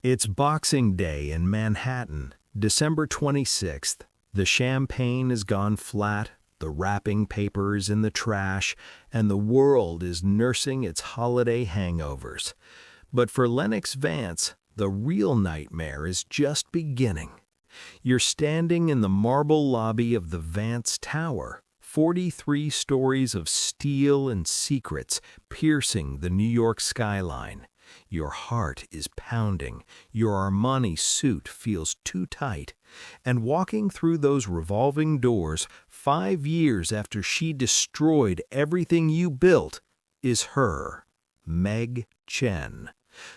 It's Boxing Day in Manhattan, December 26th. The champagne has gone flat, the wrapping paper is in the trash, and the world is nursing its holiday hangovers. But for Lennox Vance, the real nightmare is just beginning. You're standing in the marble lobby of the Vance Tower, 43 stories of steel and secrets piercing the New York skyline. Your heart is pounding, your Armani suit feels too tight, and walking through those revolving doors 5 years after she destroyed everything you built is her, Meg Chen,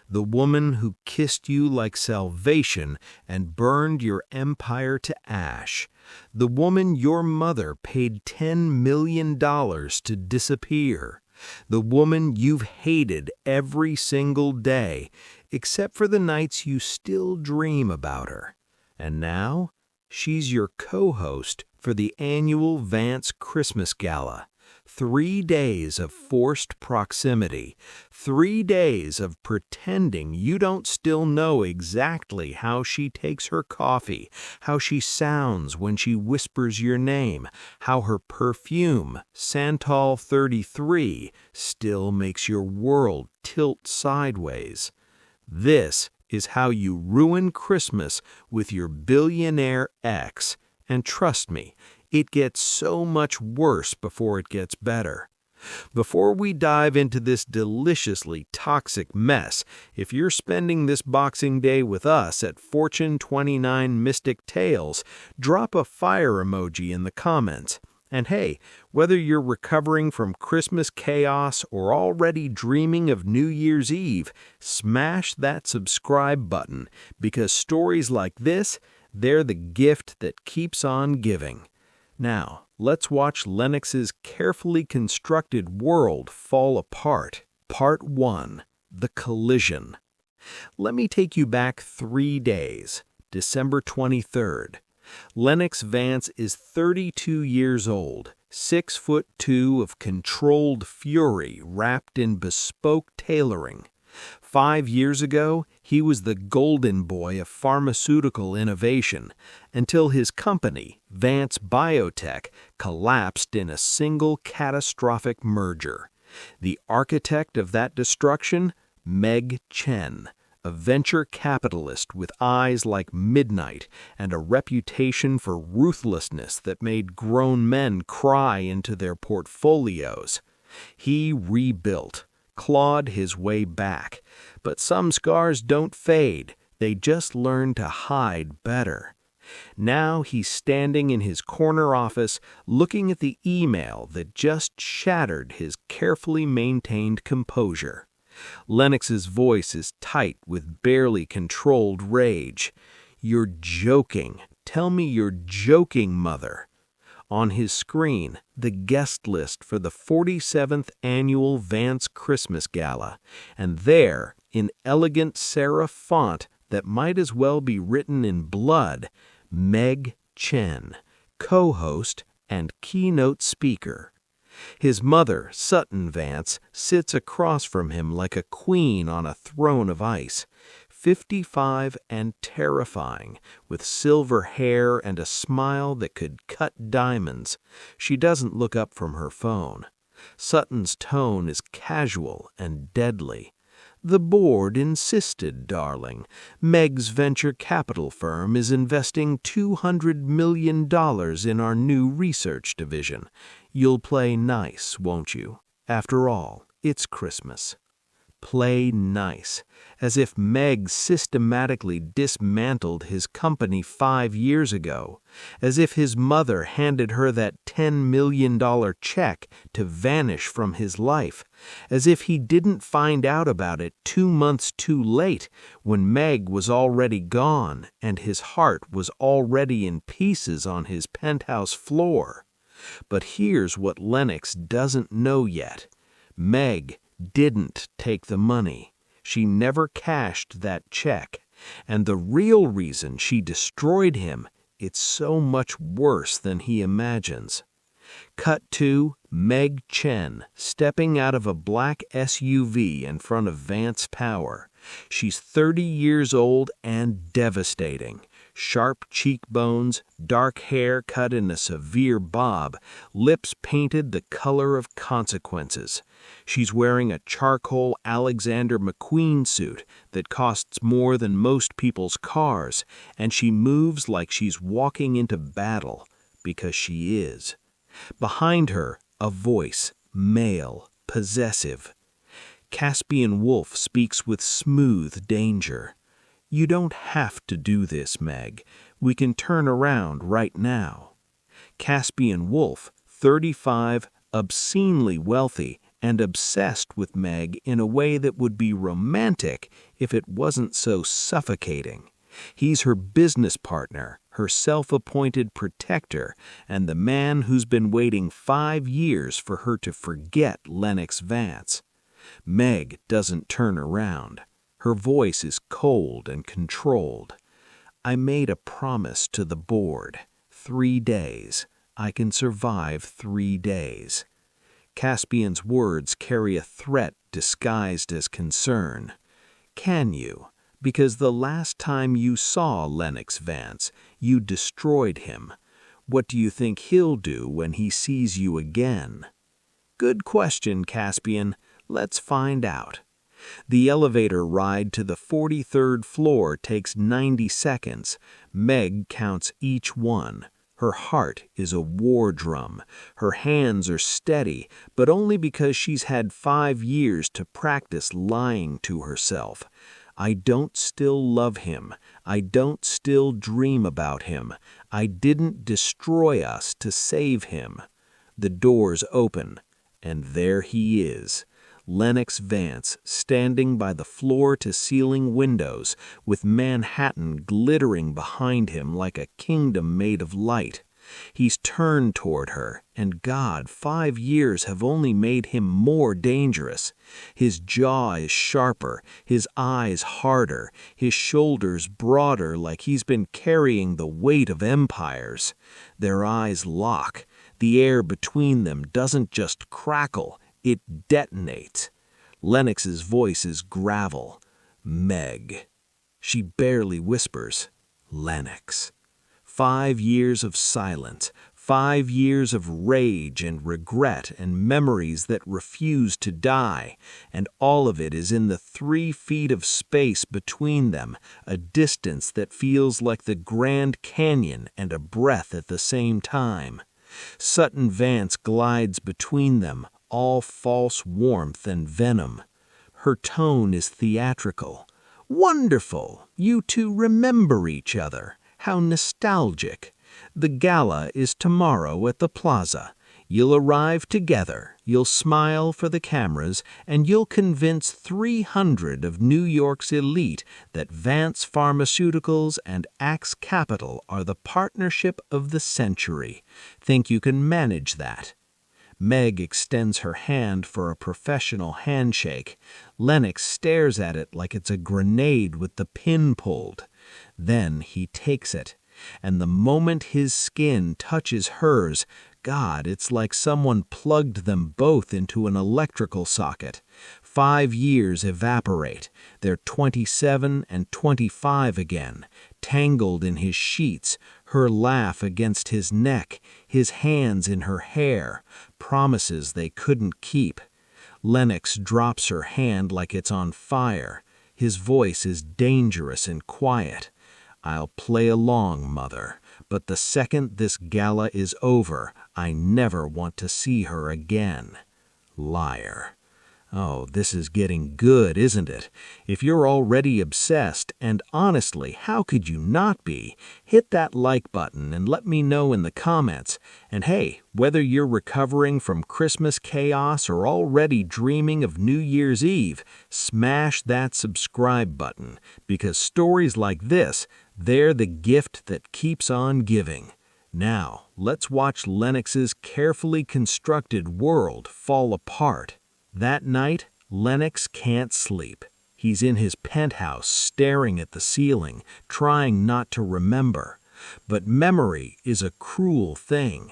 the woman who kissed you like salvation and burned your empire to ash, the woman your mother paid $10 million to disappear. The woman you've hated every single day, except for the nights you still dream about her. And now, she's your co-host for the annual Vance Christmas Gala. 3 days of forced proximity, 3 days of pretending you don't still know exactly how she takes her coffee, how she sounds when she whispers your name, how her perfume, Santal 33, still makes your world tilt sideways. This is how you ruin Christmas with your billionaire ex, and trust me, it gets so much worse before it gets better. Before we dive into this deliciously toxic mess, if you're spending this Boxing Day with us at Fortune 29 Mystic Tales, drop a fire emoji in the comments. And hey, whether you're recovering from Christmas chaos or already dreaming of New Year's Eve, smash that subscribe button, because stories like this, they're the gift that keeps on giving. Now, let's watch Lennox's carefully constructed world fall apart. Part 1. The Collision. Let me take you back 3 days, December 23rd. Lennox Vance is 32 years old, 6'2" of controlled fury wrapped in bespoke tailoring. 5 years ago, he was the golden boy of pharmaceutical innovation, until his company, Vance Biotech, collapsed in a single catastrophic merger. The architect of that destruction, Meg Chen, a venture capitalist with eyes like midnight and a reputation for ruthlessness that made grown men cry into their portfolios. He rebuilt, clawed his way back, but some scars don't fade, they just learn to hide better. Now he's standing in his corner office looking at the email that just shattered his carefully maintained composure. Lennox's voice is tight with barely controlled rage. "You're joking. Tell me you're joking, mother." On his screen, the guest list for the 47th Annual Vance Christmas Gala, and there, in elegant serif font that might as well be written in blood, Meg Chen, co-host and keynote speaker. His mother, Sutton Vance, sits across from him like a queen on a throne of ice, 55 and terrifying, with silver hair and a smile that could cut diamonds. She doesn't look up from her phone. Sutton's tone is casual and deadly. "The board insisted, darling. Meg's venture capital firm is investing $200 million in our new research division. You'll play nice, won't you? After all, it's Christmas." Play nice, as if Meg systematically dismantled his company 5 years ago, as if his mother handed her that $10 million check to vanish from his life, as if he didn't find out about it 2 months too late when Meg was already gone and his heart was already in pieces on his penthouse floor. But here's what Lennox doesn't know yet. Meg didn't take the money. She never cashed that check. And the real reason she destroyed him, it's so much worse than he imagines. Cut to Meg Chen stepping out of a black SUV in front of Vance Power, She's 30 years old and devastating. Sharp cheekbones, dark hair cut in a severe bob, lips painted the color of consequences. She's wearing a charcoal Alexander McQueen suit that costs more than most people's cars, and she moves like she's walking into battle, because she is. Behind her, a voice, male, possessive. Caspian Wolf speaks with smooth danger. "You don't have to do this, Meg. We can turn around right now." Caspian Wolf, 35, obscenely wealthy, and obsessed with Meg in a way that would be romantic if it wasn't so suffocating. He's her business partner, her self-appointed protector, and the man who's been waiting 5 years for her to forget Lennox Vance. Meg doesn't turn around. Her voice is cold and controlled. "I made a promise to the board. 3 days. I can survive 3 days." Caspian's words carry a threat disguised as concern. "Can you? Because the last time you saw Lennox Vance, you destroyed him. What do you think he'll do when he sees you again?" "Good question, Caspian. Let's find out." The elevator ride to the 43rd floor takes 90 seconds. Meg counts each one. Her heart is a war drum. Her hands are steady, but only because she's had 5 years to practice lying to herself. "I don't still love him. I don't still dream about him. I didn't destroy us to save him." The doors open, and there he is. Lennox Vance, standing by the floor-to-ceiling windows, with Manhattan glittering behind him like a kingdom made of light. He's turned toward her, and God, 5 years have only made him more dangerous. His jaw is sharper, his eyes harder, his shoulders broader, like he's been carrying the weight of empires. Their eyes lock. The air between them doesn't just crackle, it detonates. Lennox's voice is gravel. "Meg." She barely whispers, "Lennox." 5 years of silence, 5 years of rage and regret and memories that refuse to die, and all of it is in the 3 feet of space between them, a distance that feels like the Grand Canyon and a breath at the same time. Sutton Vance glides between them, all false warmth and venom. Her tone is theatrical. "Wonderful! You two remember each other. How nostalgic. The gala is tomorrow at the plaza. You'll arrive together, you'll smile for the cameras, and you'll convince 300 of New York's elite that Vance Pharmaceuticals and Axe Capital are the partnership of the century. Think you can manage that?" Meg extends her hand for a professional handshake. Lennox stares at it like it's a grenade with the pin pulled. Then he takes it, and the moment his skin touches hers, God, it's like someone plugged them both into an electrical socket. 5 years evaporate. They're 27 and 25 again, tangled in his sheets, her laugh against his neck, his hands in her hair, promises they couldn't keep. Lennox drops her hand like it's on fire. His voice is dangerous and quiet. "I'll play along, Mother, but the second this gala is over, I never want to see her again." Liar. Oh, this is getting good, isn't it? If you're already obsessed, and honestly, how could you not be? Hit that like button and let me know in the comments. And hey, whether you're recovering from Christmas chaos or already dreaming of New Year's Eve, smash that subscribe button, because stories like this, they're the gift that keeps on giving. Now, let's watch Lennox's carefully constructed world fall apart. That night, Lennox can't sleep. He's in his penthouse staring at the ceiling, trying not to remember. But memory is a cruel thing.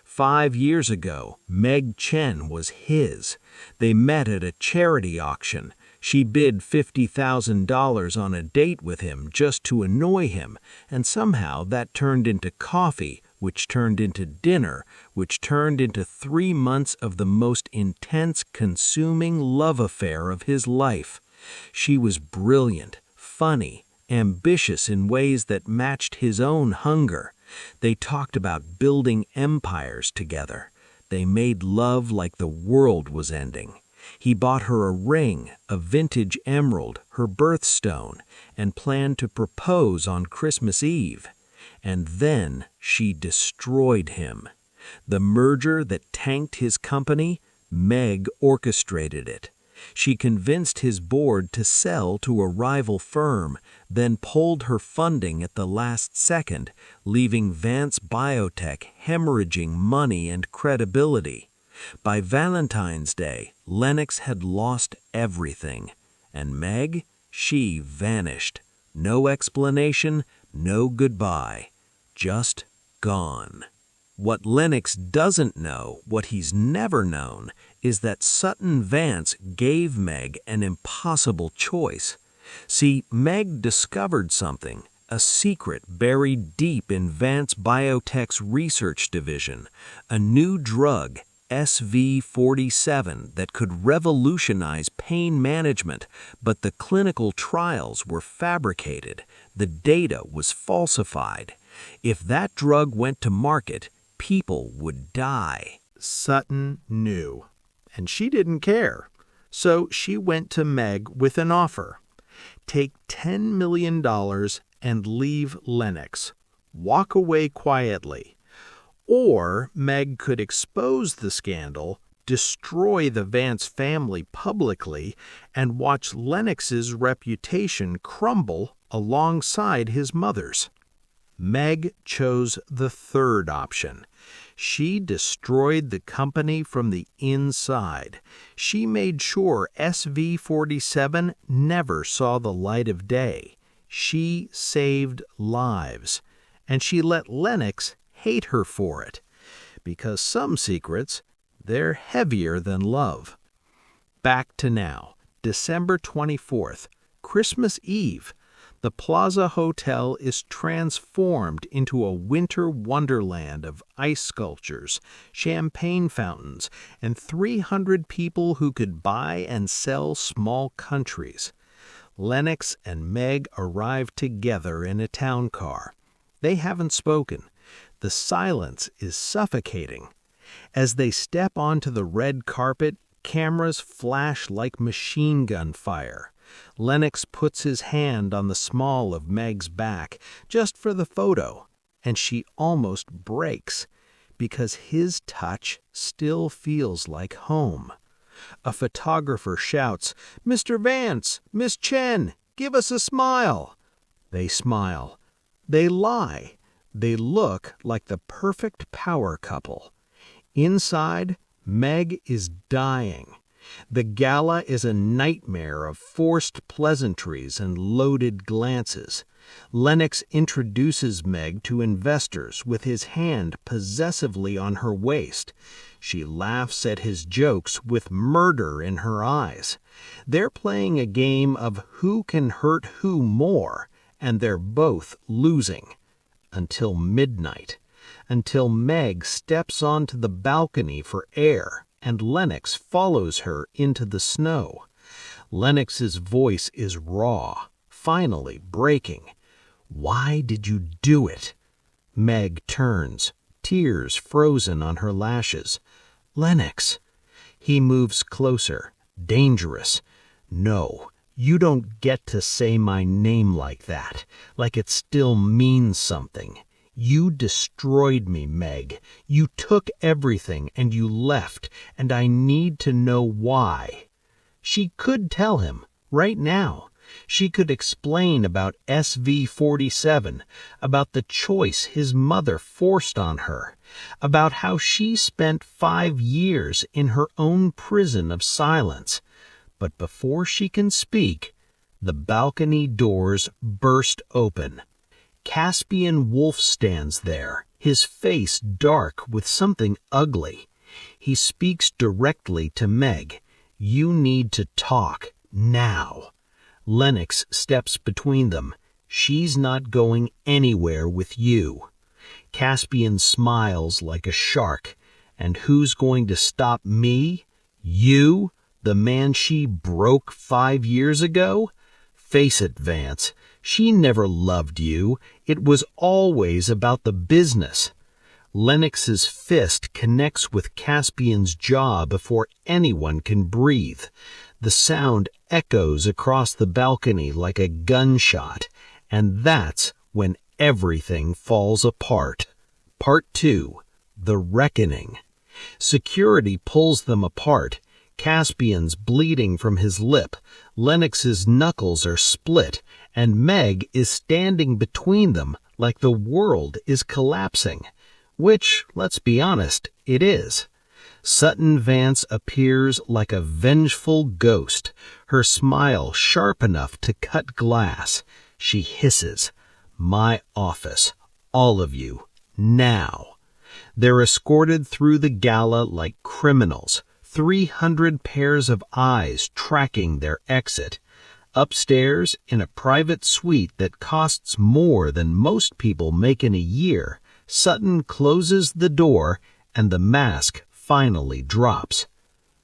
5 years ago, Meg Chen was his. They met at a charity auction. She bid $50,000 on a date with him just to annoy him, and somehow that turned into coffee, which turned into dinner, which turned into 3 months of the most intense, consuming love affair of his life. She was brilliant, funny, ambitious in ways that matched his own hunger. They talked about building empires together. They made love like the world was ending. He bought her a ring, a vintage emerald, her birthstone, and planned to propose on Christmas Eve. And then she destroyed him. The merger that tanked his company, Meg orchestrated it. She convinced his board to sell to a rival firm, then pulled her funding at the last second, leaving Vance Biotech hemorrhaging money and credibility. By Valentine's Day, Lennox had lost everything. And Meg, she vanished. No explanation, no goodbye. Just gone. What Lennox doesn't know, what he's never known, is that Sutton Vance gave Meg an impossible choice. See, Meg discovered something, a secret buried deep in Vance Biotech's research division, a new drug, SV-47, that could revolutionize pain management, but the clinical trials were fabricated. The data was falsified. If that drug went to market, people would die. Sutton knew, and she didn't care. So she went to Meg with an offer. Take $10 million and leave Lennox. Walk away quietly. Or Meg could expose the scandal, destroy the Vance family publicly, and watch Lennox's reputation crumble alongside his mother's. Meg chose the third option. She destroyed the company from the inside. She made sure SV-47 never saw the light of day. She saved lives. And she let Lennox hate her for it. Because some secrets, they're heavier than love. Back to now, December 24th, Christmas Eve. The Plaza Hotel is transformed into a winter wonderland of ice sculptures, champagne fountains, and 300 people who could buy and sell small countries. Lennox and Meg arrive together in a town car. They haven't spoken. The silence is suffocating. As they step onto the red carpet, cameras flash like machine gun fire. Lennox puts his hand on the small of Meg's back just for the photo, and she almost breaks because his touch still feels like home. A photographer shouts, "Mr. Vance, Miss Chen, give us a smile." They smile. They lie. They look like the perfect power couple. Inside, Meg is dying. The gala is a nightmare of forced pleasantries and loaded glances. Lennox introduces Meg to investors with his hand possessively on her waist. She laughs at his jokes with murder in her eyes. They're playing a game of who can hurt who more, and they're both losing. Until midnight. Until Meg steps onto the balcony for air, and Lennox follows her into the snow. Lennox's voice is raw, finally breaking. "Why did you do it?" Meg turns, tears frozen on her lashes. "Lennox." He moves closer, dangerous. "No, you don't get to say my name like that, like it still means something. You destroyed me, Meg. You took everything and you left, and I need to know why." She could tell him, right now. She could explain about SV-47, about the choice his mother forced on her, about how she spent 5 years in her own prison of silence. But before she can speak, the balcony doors burst open. Caspian Wolf stands there, his face dark with something ugly. He speaks directly to Meg. "You need to talk. now. Lennox steps between them. She's not going anywhere with you. Caspian smiles like a shark. And who's going to stop me? You, the man she broke 5 years ago? Face it, Vance, she never loved you. It was always about the business. Lennox's fist connects with Caspian's jaw before anyone can breathe. The sound echoes across the balcony like a gunshot, and that's when everything falls apart. Part 2. The Reckoning. Security pulls them apart. Caspian's bleeding from his lip. Lennox's knuckles are split, and Meg is standing between them like the world is collapsing. Which, let's be honest, it is. Sutton Vance appears like a vengeful ghost, her smile sharp enough to cut glass. She hisses, "My office, all of you, now." They're escorted through the gala like criminals, 300 pairs of eyes tracking their exit. Upstairs, in a private suite that costs more than most people make in a year, Sutton closes the door and the mask finally drops.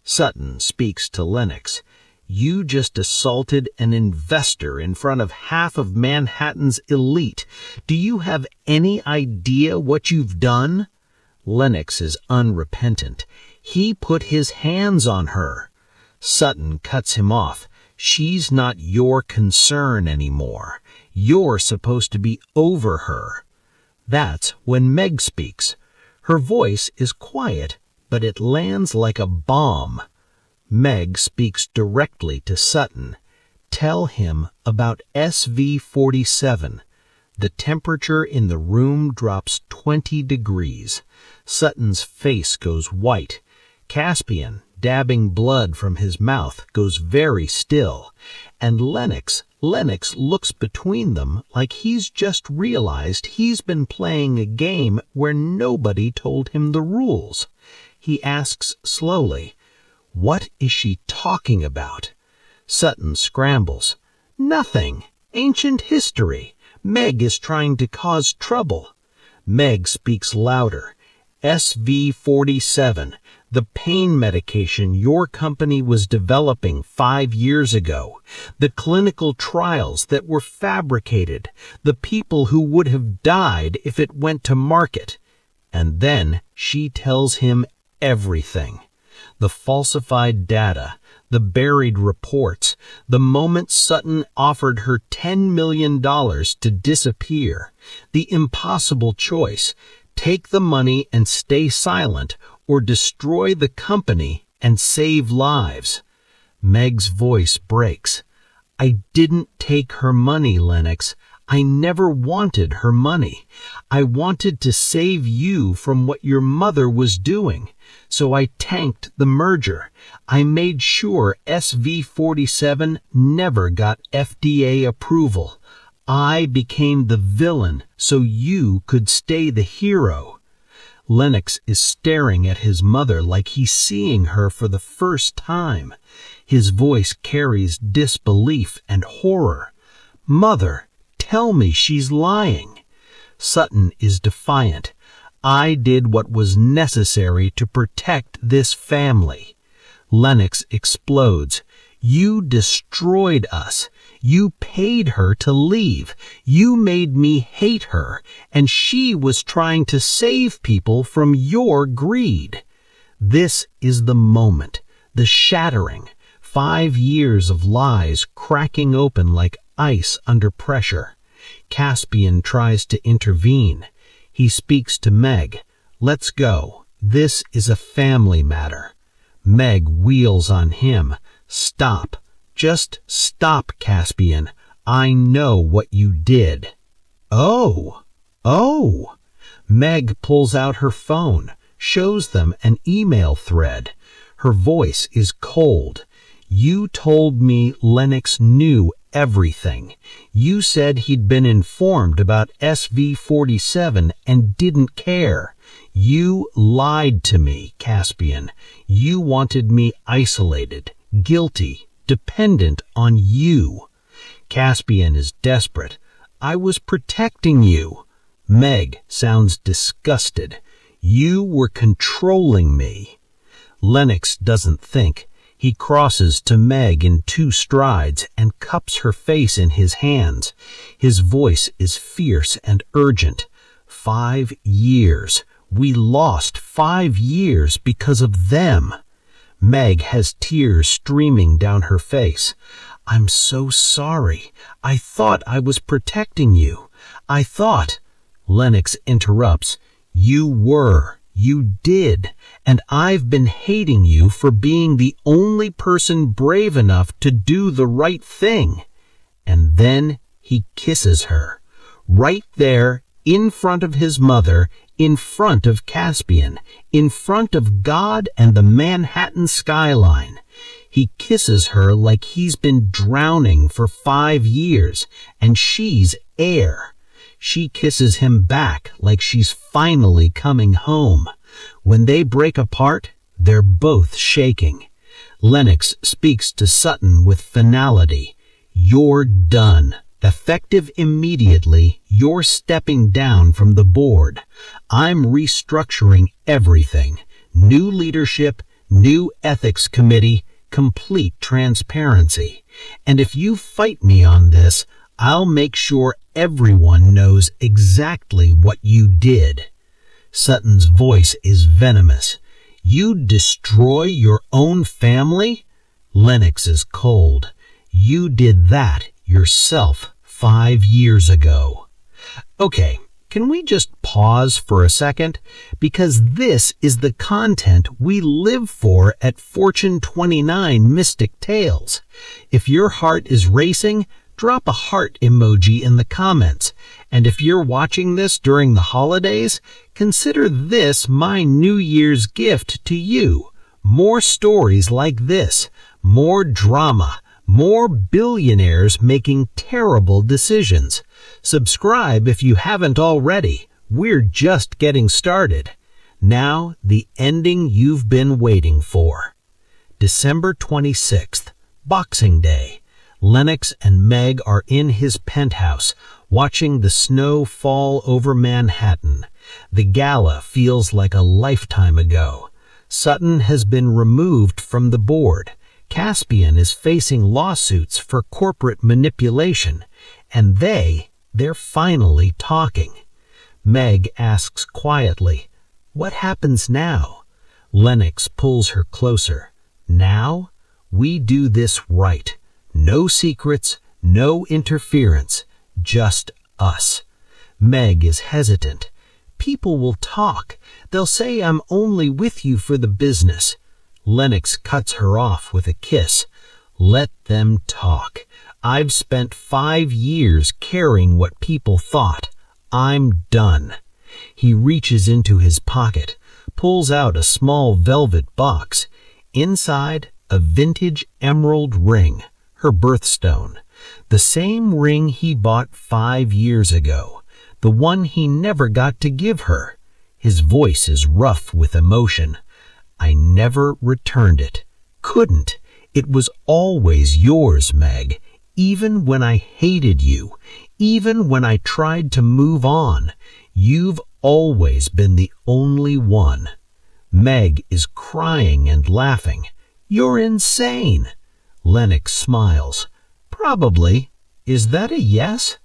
Sutton speaks to Lennox. "You just assaulted an investor in front of half of Manhattan's elite. Do you have any idea what you've done?" Lennox is unrepentant. He put his hands on her. Sutton cuts him off. "She's not your concern anymore. You're supposed to be over her." That's when Meg speaks. Her voice is quiet, but it lands like a bomb. Meg speaks directly to Sutton. "Tell him about SV-47. The temperature in the room drops 20 degrees. Sutton's face goes white. Caspian, dabbing blood from his mouth, goes very still. And Lennox looks between them like he's just realized he's been playing a game where nobody told him the rules. He asks slowly, "What is she talking about?" Sutton scrambles. "Nothing. Ancient history. Meg is trying to cause trouble." Meg speaks louder. "SV-47, the pain medication your company was developing 5 years ago, the clinical trials that were fabricated, the people who would have died if it went to market." And then she tells him everything. The falsified data, the buried reports, the moment Sutton offered her $10 million to disappear, the impossible choice: take the money and stay silent, or destroy the company and save lives. Meg's voice breaks. "I didn't take her money, Lennox. I never wanted her money. I wanted to save you from what your mother was doing. So I tanked the merger. I made sure SV-47 never got FDA approval. I became the villain so you could stay the hero." Lennox is staring at his mother like he's seeing her for the first time. His voice carries disbelief and horror. "Mother, tell me she's lying." Sutton is defiant. "I did what was necessary to protect this family." Lennox explodes. "You destroyed us. You paid her to leave. You made me hate her, and she was trying to save people from your greed." This is the moment, the shattering. 5 years of lies cracking open like ice under pressure. Caspian tries to intervene. He speaks to Meg. "Let's go. This is a family matter." Meg wheels on him. "Stop. Just stop, Caspian. I know what you did." Oh. Meg pulls out her phone, shows them an email thread. Her voice is cold. "You told me Lennox knew everything. You said he'd been informed about SV-47 and didn't care. You lied to me, Caspian. You wanted me isolated, guilty, dependent on you. Caspian is desperate. I was protecting you. Meg sounds disgusted. You were controlling me. Lennox doesn't think. He crosses to Meg in 2 strides and cups her face in his hands. His voice is fierce and urgent. 5 years. We lost 5 years because of them. Meg has tears streaming down her face. I'm so sorry. I thought I was protecting you. I thought... Lennox interrupts. You were. You did. And I've been hating you for being the only person brave enough to do the right thing. And then he kisses her. Right there, in front of his mother, in front of Caspian, in front of God and the Manhattan skyline. He kisses her like he's been drowning for 5 years, and she's air. She kisses him back like she's finally coming home. When they break apart, they're both shaking. Lennox speaks to Sutton with finality. You're done. Effective immediately, you're stepping down from the board. I'm restructuring everything. New leadership, new ethics committee, complete transparency. And if you fight me on this, I'll make sure everyone knows exactly what you did. Sutton's voice is venomous. You'd destroy your own family? Lennox is cold. You did that yourself 5 years ago. Okay, can we just pause for a second? Because this is the content we live for at Fortune 29 Mystic Tales. If your heart is racing, drop a heart emoji in the comments. And if you're watching this during the holidays, consider this my New Year's gift to you. More stories like this, more drama, more billionaires making terrible decisions. Subscribe if you haven't already. We're just getting started. Now, the ending you've been waiting for. December 26th, Boxing Day. Lennox and Meg are in his penthouse, watching the snow fall over Manhattan. The gala feels like a lifetime ago. Sutton has been removed from the board. Caspian is facing lawsuits for corporate manipulation, and they're finally talking. Meg asks quietly, "What happens now?" Lennox pulls her closer. "Now, we do this right. No secrets, no interference, just us." Meg is hesitant. "People will talk. They'll say I'm only with you for the business." Lennox cuts her off with a kiss. "Let them talk. I've spent 5 years caring what people thought. I'm done." He reaches into his pocket, pulls out a small velvet box. Inside, a vintage emerald ring, her birthstone. The same ring he bought 5 years ago, the one he never got to give her. His voice is rough with emotion. "I never returned it. Couldn't. It was always yours, Meg. Even when I hated you, even when I tried to move on, you've always been the only one." Meg is crying and laughing. "You're insane." Lennox smiles. "Probably. Is that a yes?"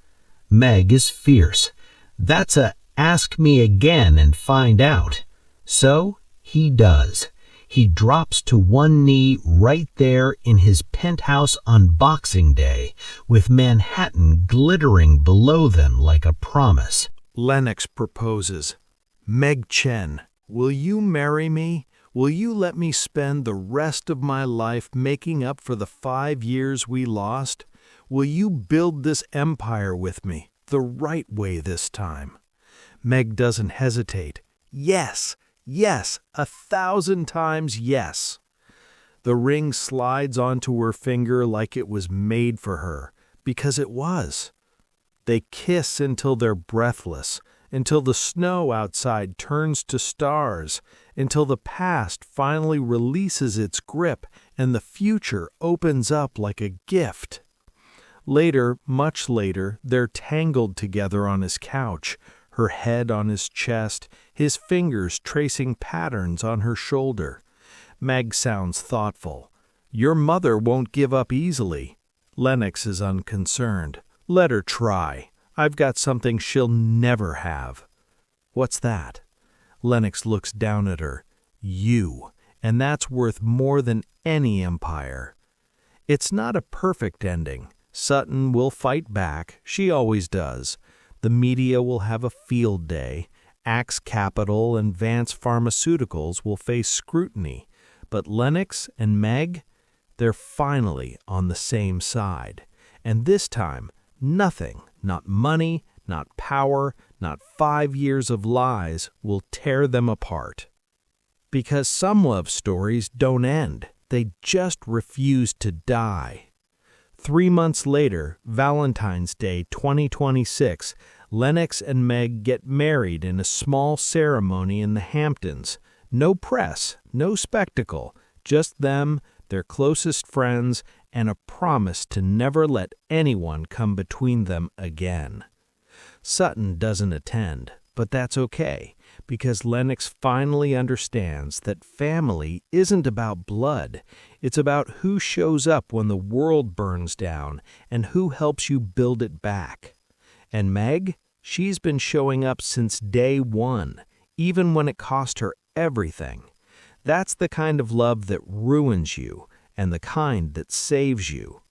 Meg is fierce. "That's a ask me again and find out." So he does. He drops to one knee right there in his penthouse on Boxing Day, with Manhattan glittering below them like a promise. Lennox proposes. "Meg Chen, will you marry me? Will you let me spend the rest of my life making up for the 5 years we lost? Will you build this empire with me, the right way this time?" Meg doesn't hesitate. "Yes, yes, 1,000 times yes." The ring slides onto her finger like it was made for her, because it was. They kiss until they're breathless, until the snow outside turns to stars, until the past finally releases its grip and the future opens up like a gift. Later, much later, they're tangled together on his couch, her head on his chest, his fingers tracing patterns on her shoulder. Meg sounds thoughtful. Your mother won't give up easily. Lennox is unconcerned. Let her try. I've got something she'll never have. What's that? Lennox looks down at her. You. And that's worth more than any empire. It's not a perfect ending. Sutton will fight back. She always does. The media will have a field day. Axe Capital and Vance Pharmaceuticals will face scrutiny. But Lennox and Meg, they're finally on the same side. And this time, nothing, not money, not power, not 5 years of lies, will tear them apart. Because some love stories don't end. They just refuse to die. 3 months later, Valentine's Day 2026, Lennox and Meg get married in a small ceremony in the Hamptons. No press, no spectacle, just them, their closest friends, and a promise to never let anyone come between them again. Sutton doesn't attend, but that's okay, because Lennox finally understands that family isn't about blood. It's about who shows up when the world burns down and who helps you build it back. And Meg, she's been showing up since day one, even when it cost her everything. That's the kind of love that ruins you and the kind that saves you.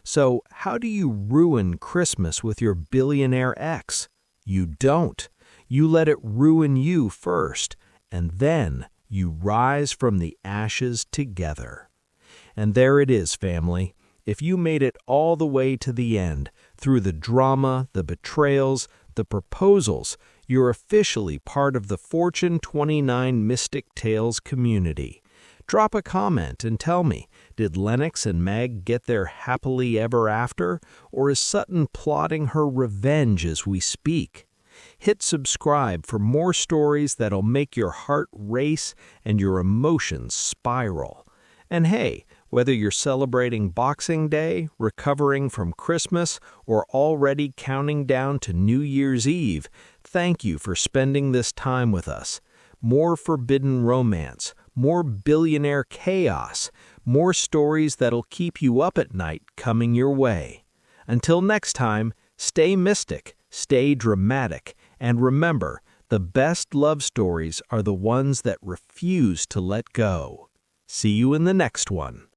So how do you ruin Christmas with your billionaire ex? You don't. You let it ruin you first, and then you rise from the ashes together. And there it is, family. If you made it all the way to the end, through the drama, the betrayals, the proposals, you're officially part of the Fortune 29 Mystic Tales community. Drop a comment and tell me, did Lennox and Meg get their happily ever after, or is Sutton plotting her revenge as we speak? Hit subscribe for more stories that'll make your heart race and your emotions spiral. And hey, whether you're celebrating Boxing Day, recovering from Christmas, or already counting down to New Year's Eve, thank you for spending this time with us. More forbidden romance, more billionaire chaos, more stories that'll keep you up at night coming your way. Until next time, stay mystic, stay dramatic, and remember, the best love stories are the ones that refuse to let go. See you in the next one.